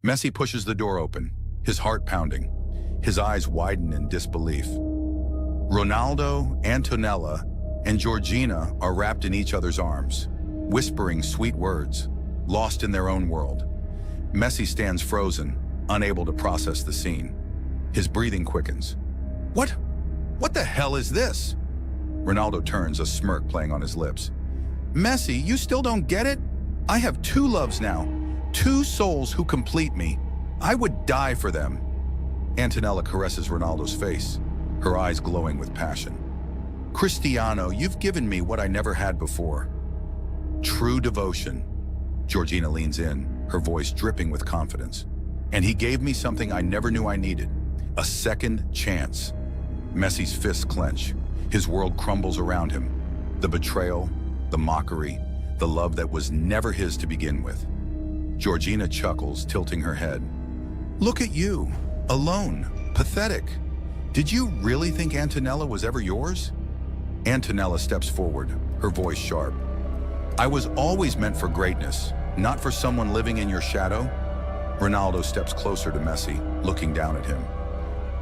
Messi pushes the door open, his heart pounding. His eyes widen in disbelief. Ronaldo, Antonella, and Georgina are wrapped in each other's arms, whispering sweet words, lost in their own world. Messi stands frozen, unable to process the scene. His breathing quickens. What the hell is this? Ronaldo turns, a smirk playing on his lips. Messi, you still don't get it? I have two loves now, two souls who complete me. I would die for them. Antonella caresses Ronaldo's face, her eyes glowing with passion. Cristiano, you've given me what I never had before. True devotion. Georgina leans in, her voice dripping with confidence. And he gave me something I never knew I needed, a second chance. Messi's fists clench. His world crumbles around him. The betrayal, the mockery, the love that was never his to begin with. Georgina chuckles, tilting her head. Look at you, alone, pathetic. Did you really think Antonella was ever yours? Antonella steps forward, her voice sharp. I was always meant for greatness, not for someone living in your shadow. Ronaldo steps closer to Messi, looking down at him.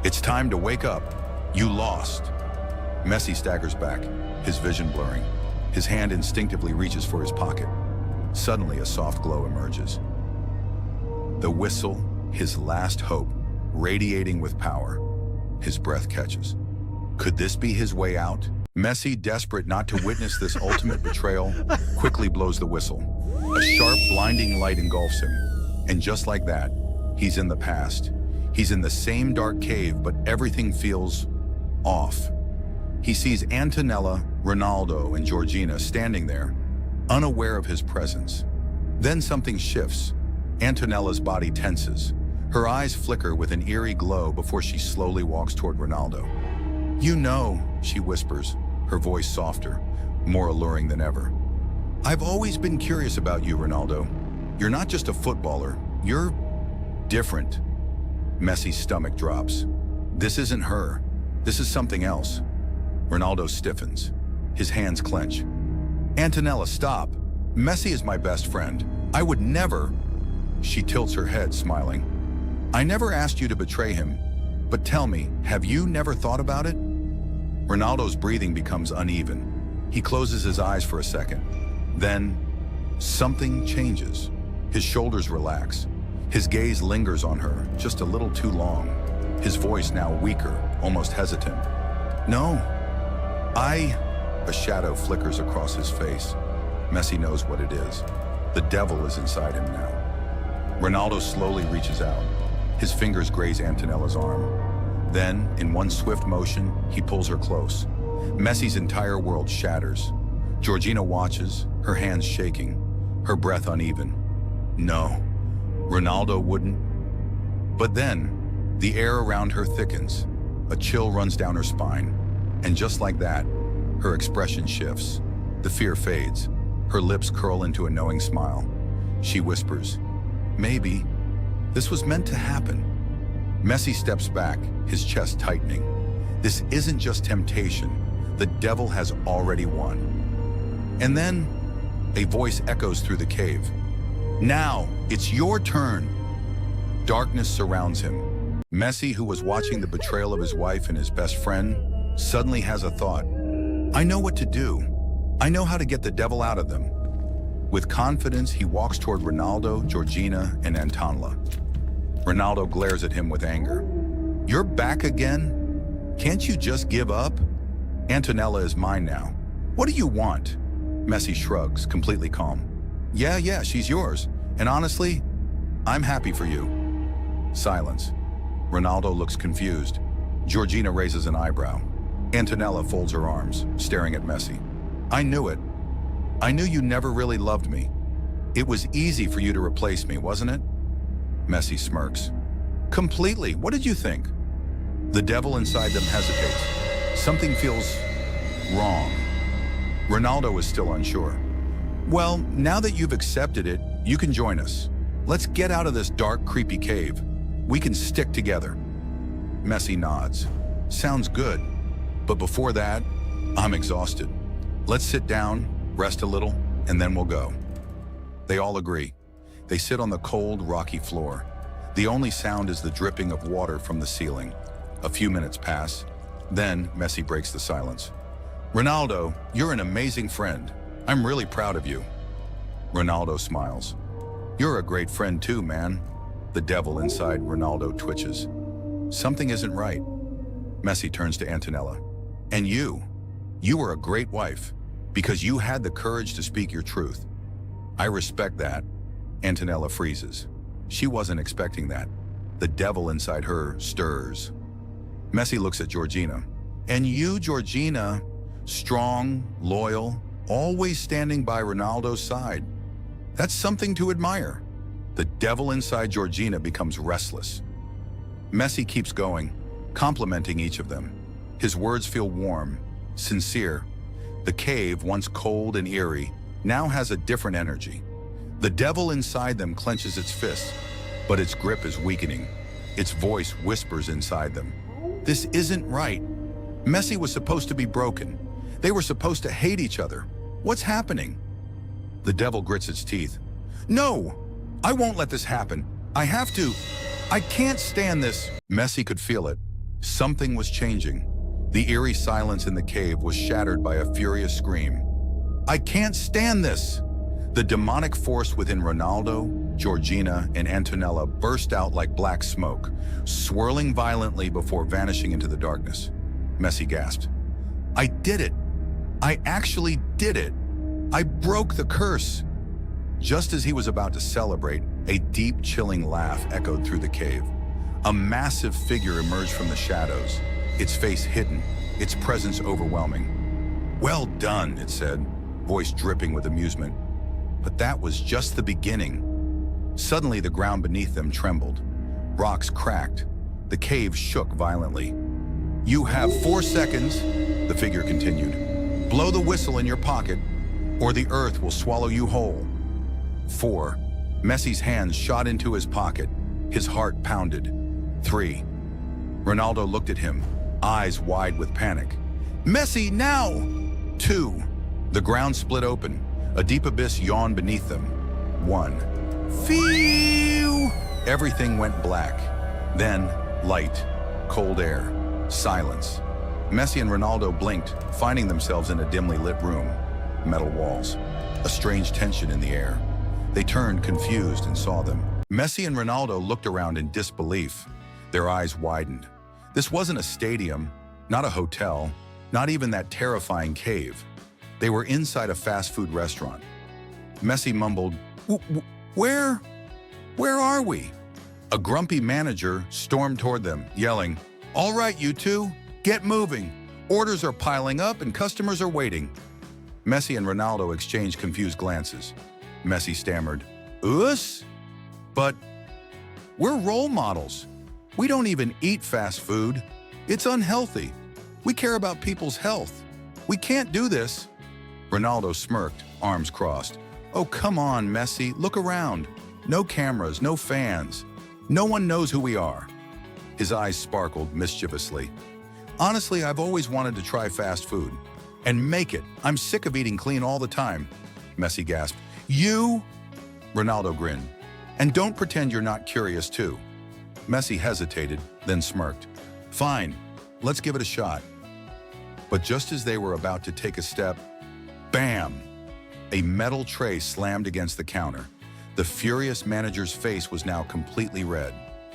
It's time to wake up. You lost. Messi staggers back, his vision blurring. His hand instinctively reaches for his pocket. Suddenly, a soft glow emerges. The whistle, his last hope, radiating with power. His breath catches. Could this be his way out? Messi, desperate not to witness this ultimate betrayal, quickly blows the whistle. A sharp, blinding light engulfs him. And just like that, he's in the past. He's in the same dark cave, but everything feels off. He sees Antonella, Ronaldo, and Georgina standing there, unaware of his presence. Then something shifts. Antonella's body tenses. Her eyes flicker with an eerie glow before she slowly walks toward Ronaldo. You know, she whispers, her voice softer, more alluring than ever. I've always been curious about you, Ronaldo. You're not just a footballer, you're different. Messi's stomach drops. This isn't her. This is something else. Ronaldo stiffens. His hands clench. Antonella, stop. Messi is my best friend. I would never... She tilts her head, smiling. I never asked you to betray him, but tell me, have you never thought about it? Ronaldo's breathing becomes uneven. He closes his eyes for a second. Then, something changes. His shoulders relax. His gaze lingers on her, just a little too long. His voice now weaker, almost hesitant. No, A shadow flickers across his face. Messi knows what it is. The devil is inside him now. Ronaldo slowly reaches out. His fingers graze Antonella's arm. Then, in one swift motion, he pulls her close. Messi's entire world shatters. Georgina watches, her hands shaking, her breath uneven. No, Ronaldo wouldn't. But then, the air around her thickens. A chill runs down her spine. And just like that, her expression shifts. The fear fades. Her lips curl into a knowing smile. She whispers, maybe this was meant to happen. Messi steps back, his chest tightening. This isn't just temptation. The devil has already won. And then, a voice echoes through the cave. Now, it's your turn. Darkness surrounds him. Messi, who was watching the betrayal of his wife and his best friend, suddenly has a thought. I know what to do. I know how to get the devil out of them. With confidence, he walks toward Ronaldo, Georgina, and Antonella. Ronaldo glares at him with anger. You're back again? Can't you just give up? Antonella is mine now. What do you want? Messi shrugs, completely calm. Yeah, she's yours. And honestly, I'm happy for you. Silence. Ronaldo looks confused. Georgina raises an eyebrow. Antonella folds her arms, staring at Messi. I knew it. I knew you never really loved me. It was easy for you to replace me, wasn't it? Messi smirks. Completely. What did you think? The devil inside them hesitates. Something feels wrong. Ronaldo is still unsure. Well, now that you've accepted it, you can join us. Let's get out of this dark, creepy cave. We can stick together. Messi nods. Sounds good. But before that, I'm exhausted. Let's sit down, rest a little, and then we'll go. They all agree. They sit on the cold, rocky floor. The only sound is the dripping of water from the ceiling. A few minutes pass. Then Messi breaks the silence. Ronaldo, you're an amazing friend. I'm really proud of you. Ronaldo smiles. You're a great friend too, man. The devil inside Ronaldo twitches. Something isn't right. Messi turns to Antonella. And you were a great wife because you had the courage to speak your truth. I respect that. Antonella freezes. She wasn't expecting that. The devil inside her stirs. Messi looks at Georgina. And you, Georgina, strong, loyal, always standing by Ronaldo's side. That's something to admire. The devil inside Georgina becomes restless. Messi keeps going, complimenting each of them. His words feel warm, sincere. The cave, once cold and eerie, now has a different energy. The devil inside them clenches its fists, but its grip is weakening. Its voice whispers inside them. This isn't right. Messi was supposed to be broken. They were supposed to hate each other. What's happening? The devil grits its teeth. No, I won't let this happen. I have to. I can't stand this. Messi could feel it. Something was changing. The eerie silence in the cave was shattered by a furious scream. I can't stand this. The demonic force within Ronaldo, Georgina, and Antonella burst out like black smoke, swirling violently before vanishing into the darkness. Messi gasped. I did it. I actually did it. I broke the curse. Just as he was about to celebrate, a deep, chilling laugh echoed through the cave. A massive figure emerged from the shadows, its face hidden, its presence overwhelming. Well done, it said, voice dripping with amusement. But that was just the beginning. Suddenly, the ground beneath them trembled. Rocks cracked. The cave shook violently. You have 4 seconds, the figure continued. Blow the whistle in your pocket, or the earth will swallow you whole. 4. Messi's hands shot into his pocket. His heart pounded. 3. Ronaldo looked at him, eyes wide with panic. Messi, now! 2. The ground split open. A deep abyss yawned beneath them. 1. Phew! Everything went black. Then, light, cold air, silence. Messi and Ronaldo blinked, finding themselves in a dimly lit room. Metal walls. A strange tension in the air. They turned, confused, and saw them. Messi and Ronaldo looked around in disbelief. Their eyes widened. This wasn't a stadium, not a hotel, not even that terrifying cave. They were inside a fast food restaurant. Messi mumbled, Where are we? A grumpy manager stormed toward them, yelling, All right, you two, get moving. Orders are piling up and customers are waiting. Messi and Ronaldo exchanged confused glances. Messi stammered, Us? But we're role models. We don't even eat fast food. It's unhealthy. We care about people's health. We can't do this. Ronaldo smirked, arms crossed. Oh, come on, Messi, look around. No cameras, no fans. No one knows who we are. His eyes sparkled mischievously. Honestly, I've always wanted to try fast food. And make it. I'm sick of eating clean all the time. Messi gasped. You? Ronaldo grinned. And don't pretend you're not curious too. Messi hesitated, then smirked. Fine, let's give it a shot. But just as they were about to take a step, bam! A metal tray slammed against the counter. The furious manager's face was now completely red.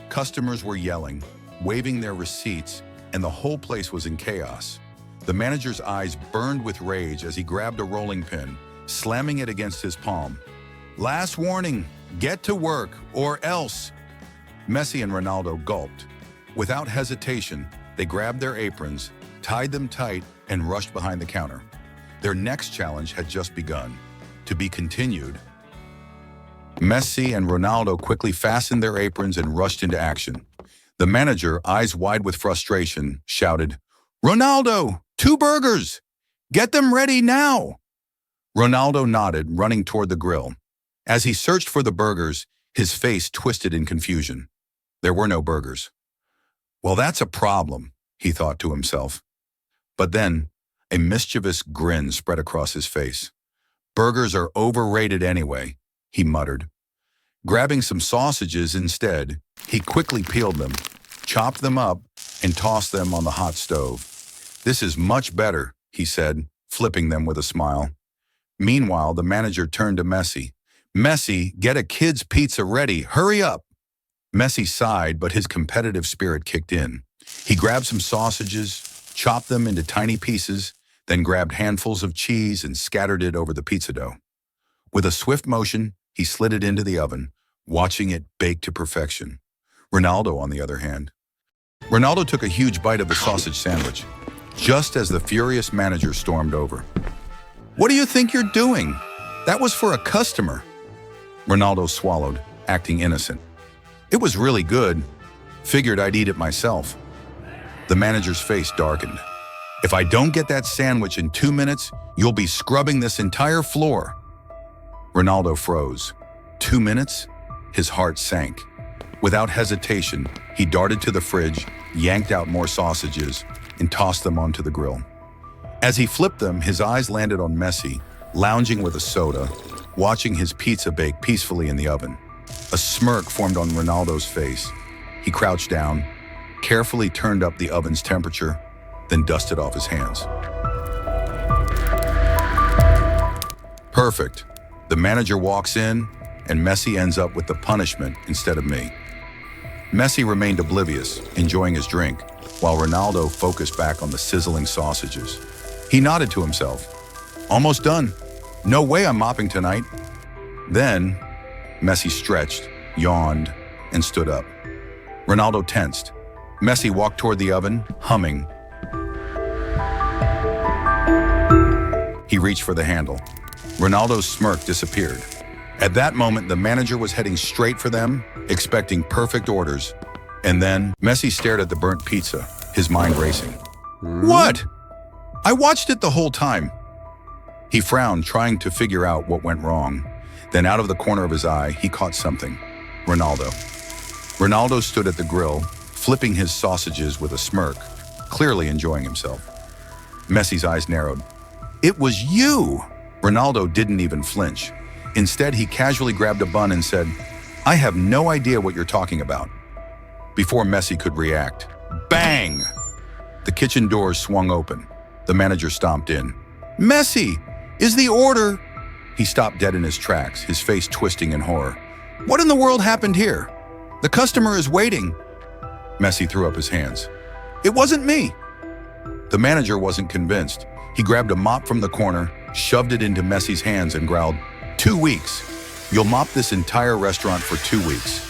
Customers were yelling, waving their receipts, and the whole place was in chaos. The manager's eyes burned with rage as he grabbed a rolling pin, slamming it against his palm. Last warning, get to work, or else. Messi and Ronaldo gulped. Without hesitation, they grabbed their aprons, tied them tight, and rushed behind the counter. Their next challenge had just begun. To be continued. Messi and Ronaldo quickly fastened their aprons and rushed into action. The manager, eyes wide with frustration, shouted, Ronaldo, 2 burgers! Get them ready now! Ronaldo nodded, running toward the grill. As he searched for the burgers, his face twisted in confusion. There were no burgers. Well, that's a problem, he thought to himself. But then, a mischievous grin spread across his face. Burgers are overrated anyway, he muttered. Grabbing some sausages instead, He quickly peeled them, chopped them up, and tossed them on the hot stove. "This is much better," he said, flipping them with a smile. Meanwhile, the manager turned to Messi. "Messi, get a kid's pizza ready. Hurry up." Messi sighed, but his competitive spirit kicked in. He grabbed some sausages, chopped them into tiny pieces, then grabbed handfuls of cheese and scattered it over the pizza dough. With a swift motion, he slid it into the oven, watching it bake to perfection. Ronaldo, on the other hand. Ronaldo took a huge bite of the sausage sandwich, just as the furious manager stormed over. "What do you think you're doing? That was for a customer." Ronaldo swallowed, acting innocent. "It was really good. Figured I'd eat it myself." The manager's face darkened. "If I don't get that sandwich in 2 minutes, you'll be scrubbing this entire floor." Ronaldo froze. 2 minutes? His heart sank. Without hesitation, he darted to the fridge, yanked out more sausages, and tossed them onto the grill. As he flipped them, his eyes landed on Messi, lounging with a soda, watching his pizza bake peacefully in the oven. A smirk formed on Ronaldo's face. He crouched down, carefully turned up the oven's temperature, then dusted off his hands. Perfect. The manager walks in, and Messi ends up with the punishment instead of me. Messi remained oblivious, enjoying his drink, while Ronaldo focused back on the sizzling sausages. He nodded to himself. "Almost done. No way I'm mopping tonight." Then, Messi stretched, yawned, and stood up. Ronaldo tensed. Messi walked toward the oven, humming. He reached for the handle. Ronaldo's smirk disappeared. At that moment, the manager was heading straight for them, expecting perfect orders. And then, Messi stared at the burnt pizza, his mind racing. "What? I watched it the whole time." He frowned, trying to figure out what went wrong. Then out of the corner of his eye, he caught something. Ronaldo. Ronaldo stood at the grill, flipping his sausages with a smirk, clearly enjoying himself. Messi's eyes narrowed. "It was you!" Ronaldo didn't even flinch. Instead, he casually grabbed a bun and said, "I have no idea what you're talking about." Before Messi could react, bang! The kitchen doors swung open. The manager stomped in. "Messi, is the order?" He stopped dead in his tracks, his face twisting in horror. "What in the world happened here? The customer is waiting." Messi threw up his hands. "It wasn't me." The manager wasn't convinced. He grabbed a mop from the corner, shoved it into Messi's hands and growled, "2 weeks. You'll mop this entire restaurant for 2 weeks.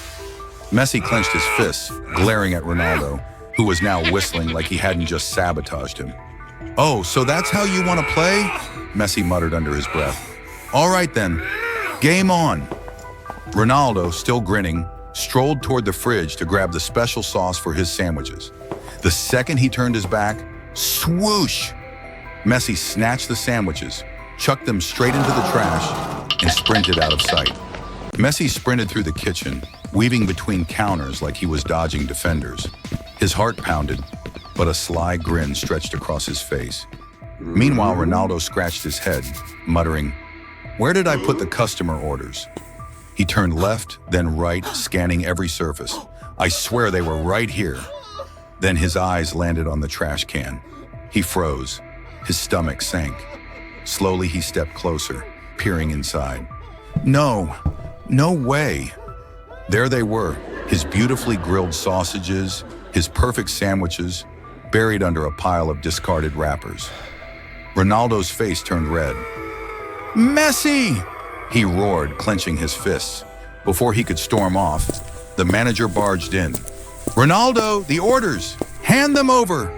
Messi clenched his fists, glaring at Ronaldo, who was now whistling like he hadn't just sabotaged him. "Oh, so that's how you want to play?" Messi muttered under his breath. "All right then, game on." Ronaldo, still grinning, strolled toward the fridge to grab the special sauce for his sandwiches. The second he turned his back, swoosh! Messi snatched the sandwiches, chucked them straight into the trash, and sprinted out of sight. Messi sprinted through the kitchen, weaving between counters like he was dodging defenders. His heart pounded, but a sly grin stretched across his face. Meanwhile, Ronaldo scratched his head, muttering, "Where did I put the customer orders?" He turned left, then right, scanning every surface. "I swear they were right here." Then his eyes landed on the trash can. He froze. His stomach sank. Slowly, he stepped closer, peering inside. No way. There they were, his beautifully grilled sausages, his perfect sandwiches, buried under a pile of discarded wrappers. Ronaldo's face turned red. "Messi!" he roared, clenching his fists. Before he could storm off, the manager barged in. "Ronaldo, the orders! Hand them over!"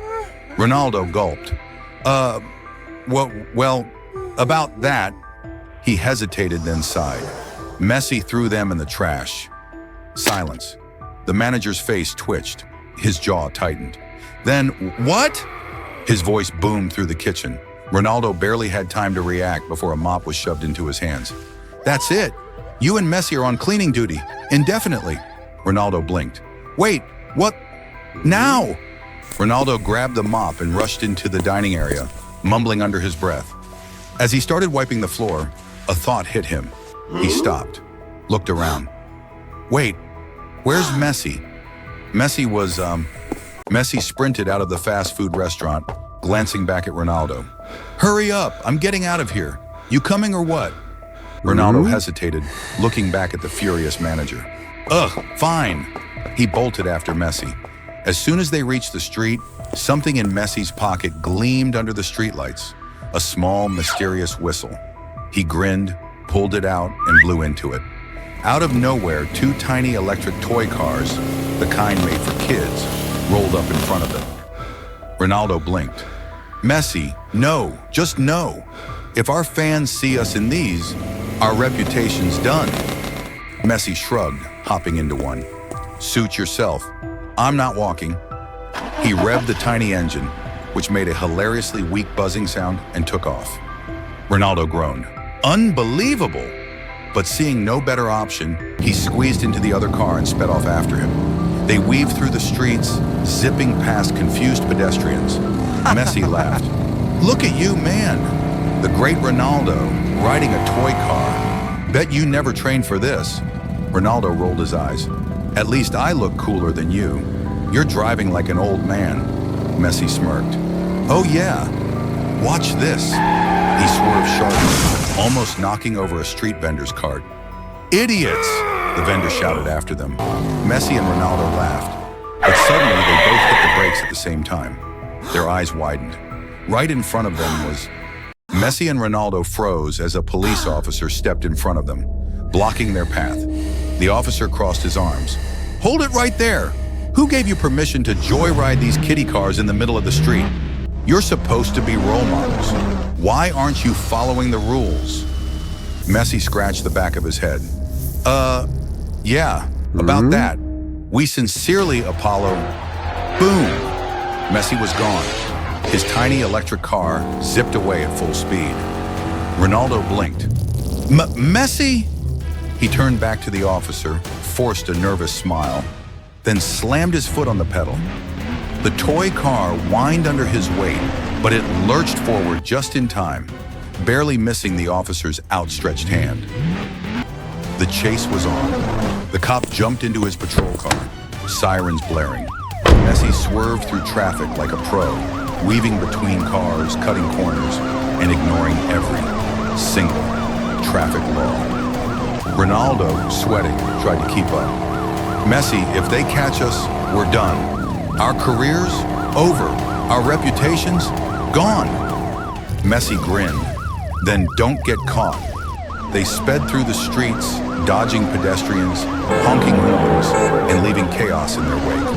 Ronaldo gulped. Well, about that." He hesitated, then sighed. Messi threw them in the trash. Silence. The manager's face twitched. His jaw tightened. Then, "What?" His voice boomed through the kitchen. Ronaldo barely had time to react before a mop was shoved into his hands. "That's it. You and Messi are on cleaning duty, indefinitely." Ronaldo blinked. "Wait, what? Now?" Ronaldo grabbed the mop and rushed into the dining area, mumbling under his breath. As he started wiping the floor, a thought hit him. He stopped, looked around. Wait, Where's Messi? Messi sprinted out of the fast food restaurant, glancing back at Ronaldo. Hurry up, I'm getting out of here. You coming or what? Ronaldo hesitated, looking back at the furious manager. Ugh, fine. He bolted after Messi. As soon as they reached the street, something in Messi's pocket gleamed under the streetlights. A small, mysterious whistle. He grinned, pulled it out, and blew into it. Out of nowhere, two tiny electric toy cars, the kind made for kids, rolled up in front of them. Ronaldo blinked. Messi, no, just no. If our fans see us in these, our reputation's done. Messi shrugged, hopping into one. Suit yourself. I'm not walking. He revved the tiny engine, which made a hilariously weak buzzing sound, and took off. Ronaldo groaned. Unbelievable! But seeing no better option, he squeezed into the other car and sped off after him. They weaved through the streets, zipping past confused pedestrians. Messi laughed. Look at you, man! The great Ronaldo, riding a toy car. Bet you never trained for this. Ronaldo rolled his eyes. At least I look cooler than you. You're driving like an old man. Messi smirked. Oh yeah, watch this. He swerved sharply, almost knocking over a street vendor's cart. Idiots! The vendor shouted after them. Messi and Ronaldo laughed, but suddenly they both hit the brakes at the same time. Their eyes widened. Right in front of them was... Messi and Ronaldo froze as a police officer stepped in front of them, blocking their path. The officer crossed his arms. Hold it right there! Who gave you permission to joyride these kiddie cars in the middle of the street? You're supposed to be role models. Why aren't you following the rules? Messi scratched the back of his head. Yeah, about that. We sincerely, Apollo. Boom! Messi was gone. His tiny electric car zipped away at full speed. Ronaldo blinked. Messi? He turned back to the officer, forced a nervous smile, then slammed his foot on the pedal. The toy car whined under his weight, but it lurched forward just in time, barely missing the officer's outstretched hand. The chase was on. The cop jumped into his patrol car, sirens blaring. Messi swerved through traffic like a pro, weaving between cars, cutting corners, and ignoring every single traffic law. Ronaldo, sweating, tried to keep up. Messi, if they catch us, we're done. Our careers, over. Our reputations, gone. Messi grinned. Then don't get caught. They sped through the streets, dodging pedestrians, honking horns, and leaving chaos in their wake.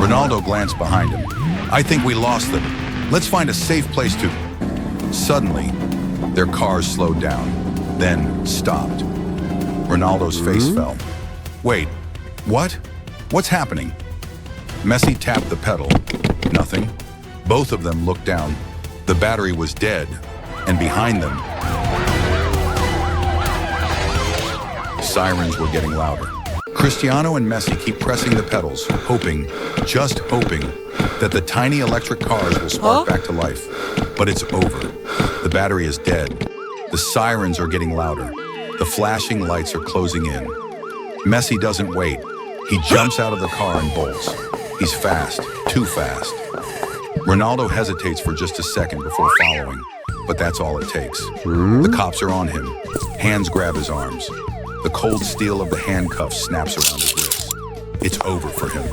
Ronaldo glanced behind him. I think we lost them. Let's find a safe place to... Suddenly, their cars slowed down, then stopped. Ronaldo's face fell. Wait, what? What's happening? Messi tapped the pedal. Nothing. Both of them looked down. The battery was dead, and behind them, sirens were getting louder. Cristiano and Messi keep pressing the pedals, hoping, just hoping, that the tiny electric cars will spark back to life. But it's over. The battery is dead. The sirens are getting louder. The flashing lights are closing in. Messi doesn't wait. He jumps out of the car and bolts. He's fast, too fast. Ronaldo hesitates for just a second before following, but that's all it takes. The cops are on him. Hands grab his arms. The cold steel of the handcuffs snaps around his wrists. It's over for him.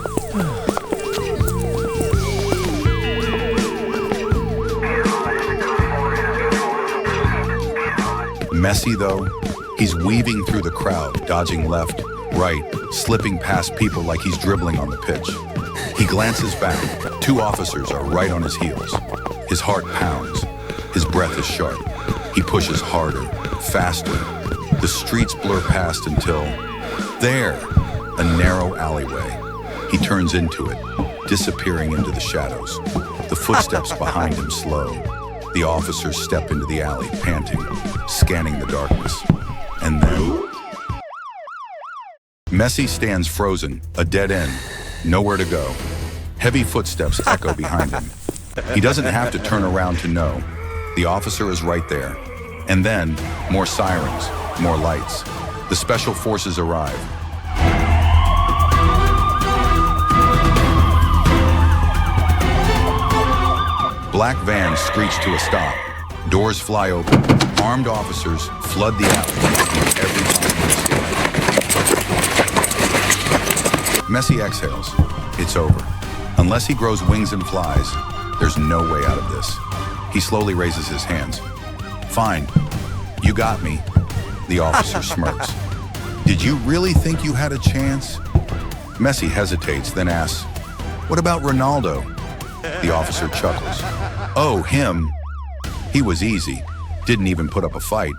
Messi, though, he's weaving through the crowd, dodging left, right, slipping past people like he's dribbling on the pitch. He glances back. Two officers are right on his heels. His heart pounds. His breath is sharp. He pushes harder, faster. The streets blur past until... There! A narrow alleyway. He turns into it, disappearing into the shadows. The footsteps behind him slow. The officers step into the alley, panting, scanning the darkness. And then... Messi stands frozen, a dead end, nowhere to go. Heavy footsteps echo behind him. He doesn't have to turn around to know. The officer is right there. And then, more sirens, more lights. The special forces arrive. black van screech to a stop. Doors fly open. Armed officers flood the alley, making every possible escape. Messi exhales. It's over. Unless he grows wings and flies, there's no way out of this. He slowly raises his hands. Fine. You got me. The officer smirks. Did you really think you had a chance? Messi hesitates, then asks, what about Ronaldo? The officer chuckles. Oh, him? He was easy. Didn't even put up a fight.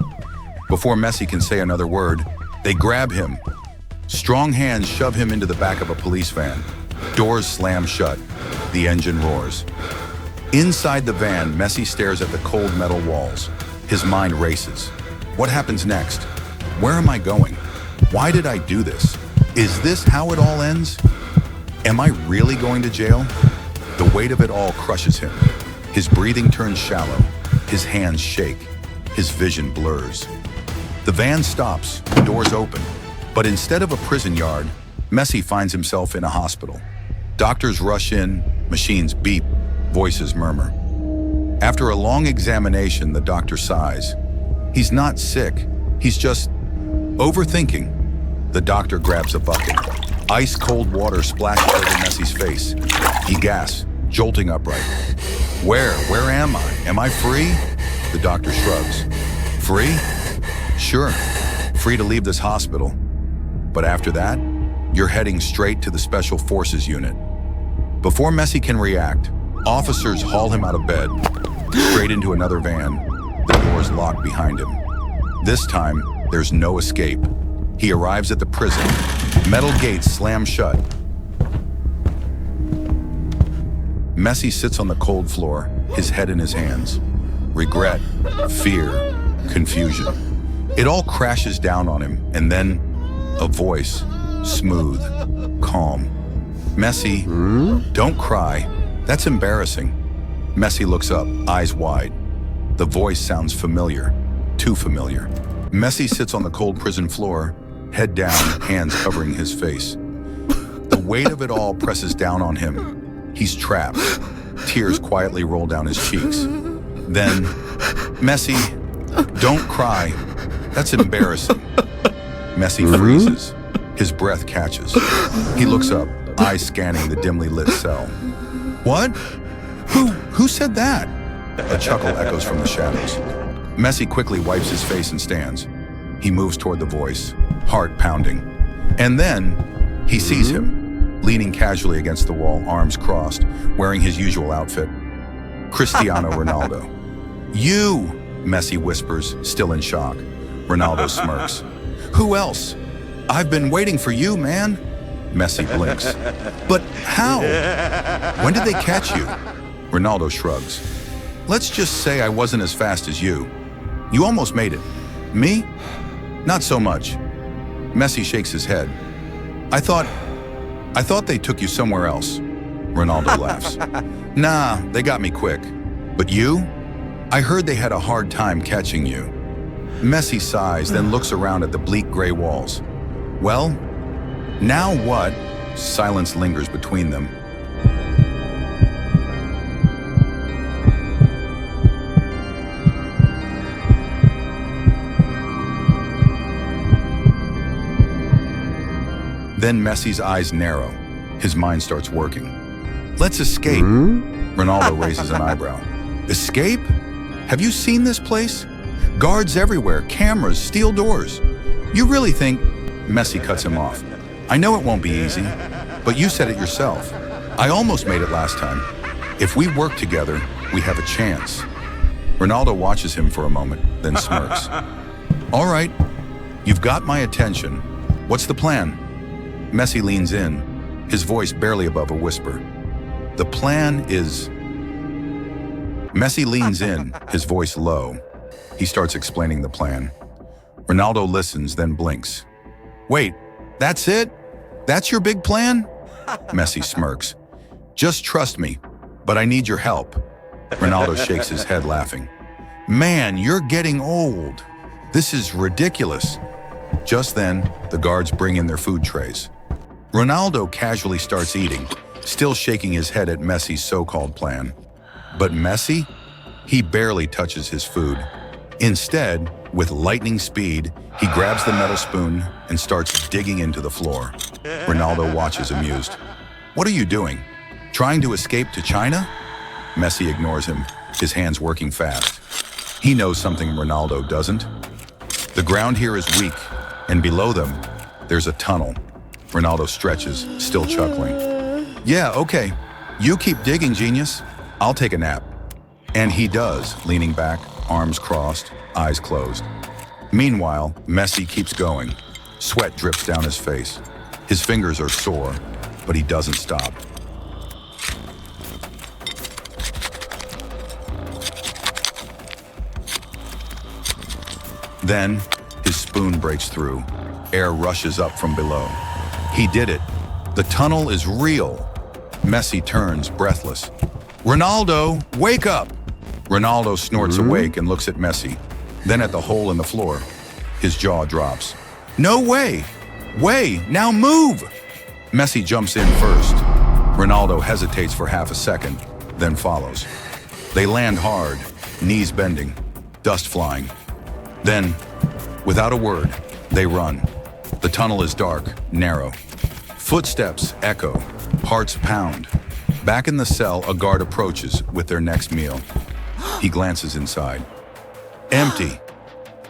Before Messi can say another word, they grab him. Strong hands shove him into the back of a police van. Doors slam shut. The engine roars. Inside the van, Messi stares at the cold metal walls. His mind races. What happens next? Where am I going? Why did I do this? Is this how it all ends? Am I really going to jail? The weight of it all crushes him. His breathing turns shallow. His hands shake. His vision blurs. The van stops. Doors open. But instead of a prison yard, Messi finds himself in a hospital. Doctors rush in, machines beep, voices murmur. After a long examination, the doctor sighs. He's not sick, he's just overthinking. The doctor grabs a bucket. Ice-cold water splashes over Messi's face. He gasps, jolting upright. Where am I? Am I free? The doctor shrugs. Free? Sure, free to leave this hospital. But after that, you're heading straight to the Special Forces unit. Before Messi can react, officers haul him out of bed, straight into another van. The doors lock behind him. This time, there's no escape. He arrives at the prison. Metal gates slam shut. Messi sits on the cold floor, his head in his hands. Regret, fear, confusion. It all crashes down on him, and then a voice, smooth, calm. Messi, don't cry. That's embarrassing. Messi looks up, eyes wide. The voice sounds familiar, too familiar. Messi sits on the cold prison floor, head down, hands covering his face. The weight of it all presses down on him. He's trapped. Tears quietly roll down his cheeks. Then, Messi, don't cry. That's embarrassing. Messi freezes. His breath catches. He looks up, eyes scanning the dimly lit cell. What? Who said that? A chuckle echoes from the shadows. Messi quickly wipes his face and stands. He moves toward the voice, heart pounding. And then, he sees him, leaning casually against the wall, arms crossed, wearing his usual outfit. Cristiano Ronaldo. You, Messi whispers, still in shock. Ronaldo smirks. Who else? I've been waiting for you, man. Messi blinks. But how? When did they catch you? Ronaldo shrugs. Let's just say I wasn't as fast as you. You almost made it. Me? Not so much. Messi shakes his head. I thought they took you somewhere else. Ronaldo laughs. Nah, they got me quick. But you? I heard they had a hard time catching you. Messi sighs, then looks around at the bleak gray walls. Well, now what? Silence lingers between them. Then Messi's eyes narrow. His mind starts working. Let's escape. Ronaldo raises an eyebrow. Escape? Have you seen this place? Guards everywhere, cameras, steel doors. You really think... Messi cuts him off. I know it won't be easy, but you said it yourself. I almost made it last time. If we work together, we have a chance. Ronaldo watches him for a moment, then smirks. All right, you've got my attention. What's the plan? Messi leans in, his voice barely above a whisper. The plan is... Messi leans in, his voice low. He starts explaining the plan. Ronaldo listens, then blinks. Wait, that's it? That's your big plan? Messi smirks. Just trust me, but I need your help. Ronaldo shakes his head, laughing. Man, you're getting old. This is ridiculous. Just then, the guards bring in their food trays. Ronaldo casually starts eating, still shaking his head at Messi's so-called plan. But Messi? He barely touches his food. Instead, with lightning speed, he grabs the metal spoon and starts digging into the floor. Ronaldo watches amused. What are you doing? Trying to escape to China? Messi ignores him, his hands working fast. He knows something Ronaldo doesn't. The ground here is weak, and below them, there's a tunnel. Ronaldo stretches, still chuckling. Yeah, okay. You keep digging, genius. I'll take a nap. And he does, leaning back, arms crossed, eyes closed. Meanwhile, Messi keeps going. Sweat drips down his face. His fingers are sore, but he doesn't stop. Then, his spoon breaks through. Air rushes up from below. He did it. The tunnel is real. Messi turns, breathless. Ronaldo, wake up! Ronaldo snorts awake and looks at Messi, then at the hole in the floor. His jaw drops. No way! Way, now move! Messi jumps in first. Ronaldo hesitates for half a second, then follows. They land hard, knees bending, dust flying. Then, without a word, they run. The tunnel is dark, narrow. Footsteps echo, hearts pound. Back in the cell, a guard approaches with their next meal. He glances inside. Empty.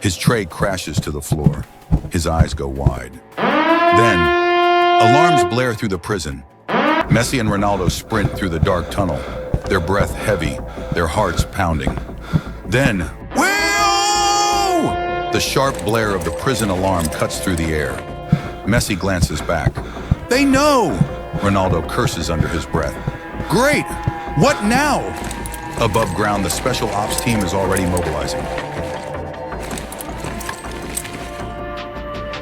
His tray crashes to the floor. His eyes go wide. Then, alarms blare through the prison. Messi and Ronaldo sprint through the dark tunnel, their breath heavy, their hearts pounding. Then, whoa! The sharp blare of the prison alarm cuts through the air. Messi glances back. They know! Ronaldo curses under his breath. Great! What now? Above ground, the special ops team is already mobilizing.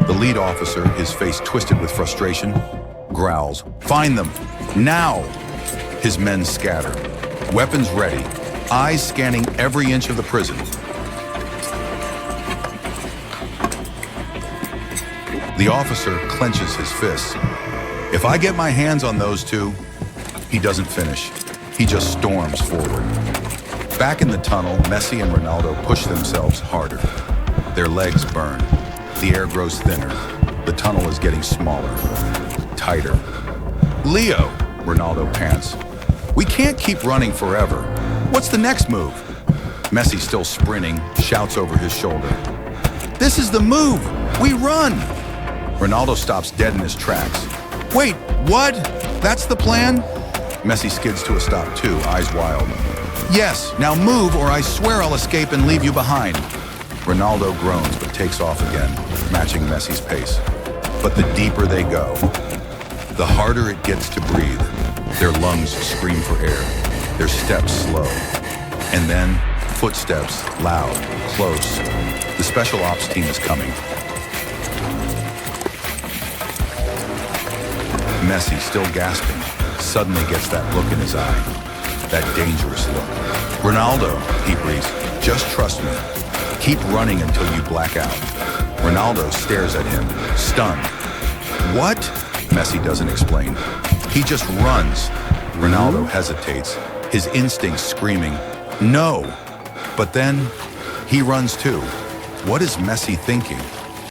The lead officer, his face twisted with frustration, growls, "Find them! Now!" His men scatter, weapons ready, eyes scanning every inch of the prison. The officer clenches his fists. If I get my hands on those two, he doesn't finish. He just storms forward. Back in the tunnel, Messi and Ronaldo push themselves harder. Their legs burn. The air grows thinner. The tunnel is getting smaller, tighter. Leo, Ronaldo pants. We can't keep running forever. What's the next move? Messi, still sprinting, shouts over his shoulder. This is the move! We run! Ronaldo stops dead in his tracks. Wait, what? That's the plan? Messi skids to a stop too, eyes wild. Yes, now move or I swear I'll escape and leave you behind. Ronaldo groans but takes off again, matching Messi's pace. But the deeper they go, the harder it gets to breathe. Their lungs scream for air, their steps slow. And then, footsteps, loud, close. The special ops team is coming. Messi, still gasping, suddenly gets that look in his eye. That dangerous look. Ronaldo, he breathes, just trust me. Keep running until you black out. Ronaldo stares at him, stunned. What? Messi doesn't explain. He just runs. Ronaldo hesitates, his instincts screaming, no. But then, he runs too. What is Messi thinking?